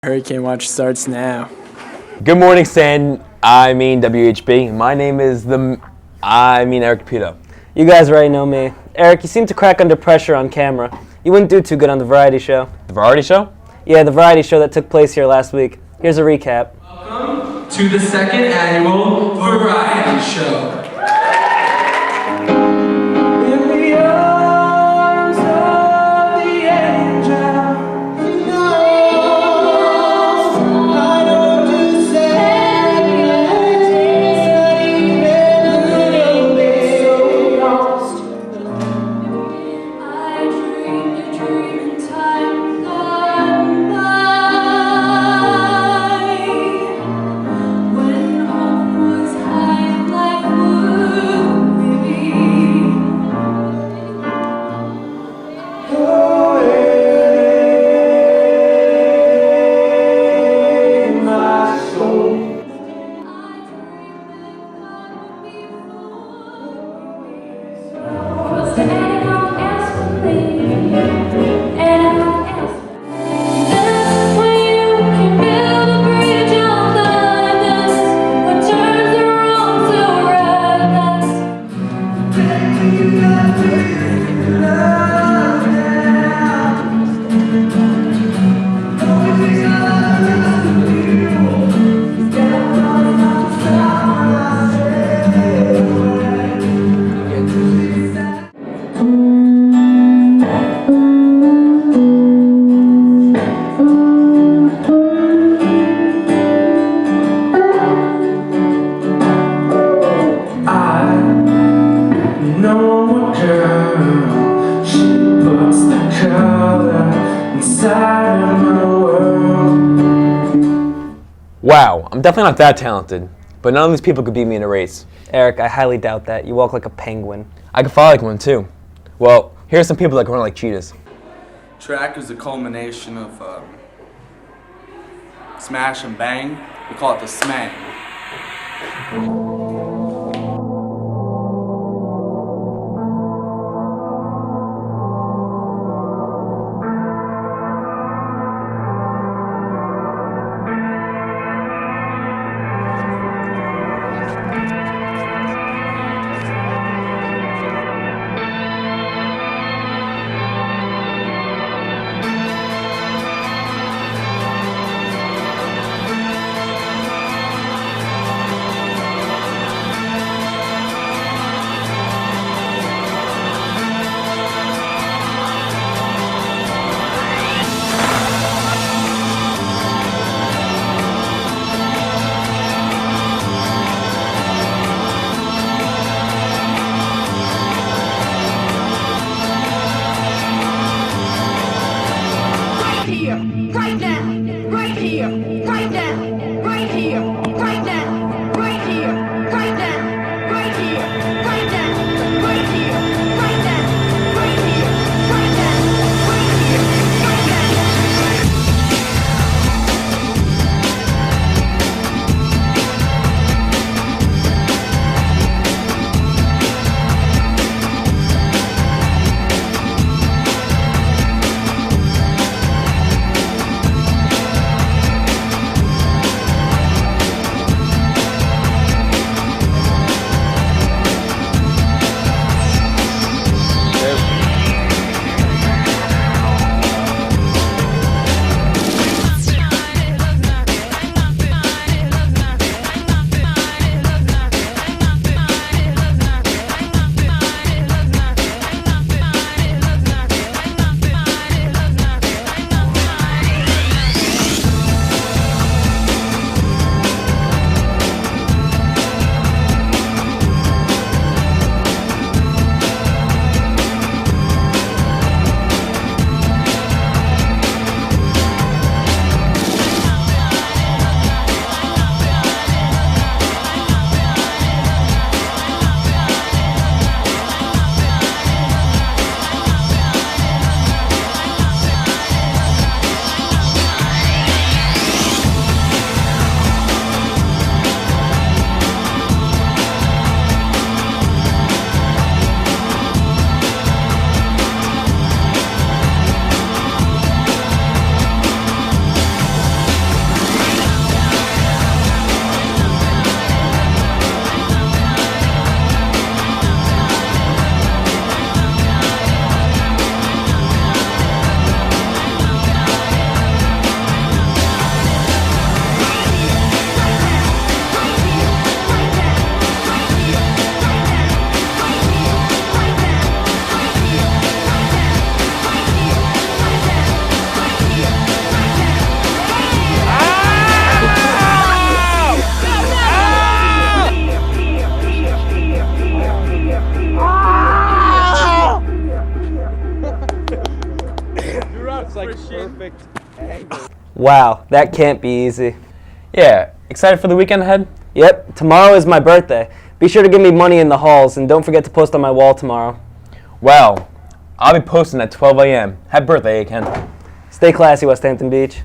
Hurricane Watch starts now. Good morning, WHB. My name is Eric Caputo. You guys already know me. Eric, you seem to crack under pressure on camera. You wouldn't do too good on the variety show. The variety show? Yeah, the variety show that took place here last week. Here's a recap. Welcome to the second annual variety show. Wow, I'm definitely not that talented, but none of these people could beat me in a race. Eric, I highly doubt that. You walk like a penguin. I could fly like one too. Well, here's some people that can run like cheetahs. Track is the culmination of smash and bang. We call it the smang. Wow, that can't be easy. Yeah, excited for the weekend ahead? Yep, tomorrow is my birthday. Be sure to give me money in the halls, and don't forget to post on my wall tomorrow. Well, I'll be posting at 12 a.m. Happy birthday, Ken. Stay classy, West Hampton Beach.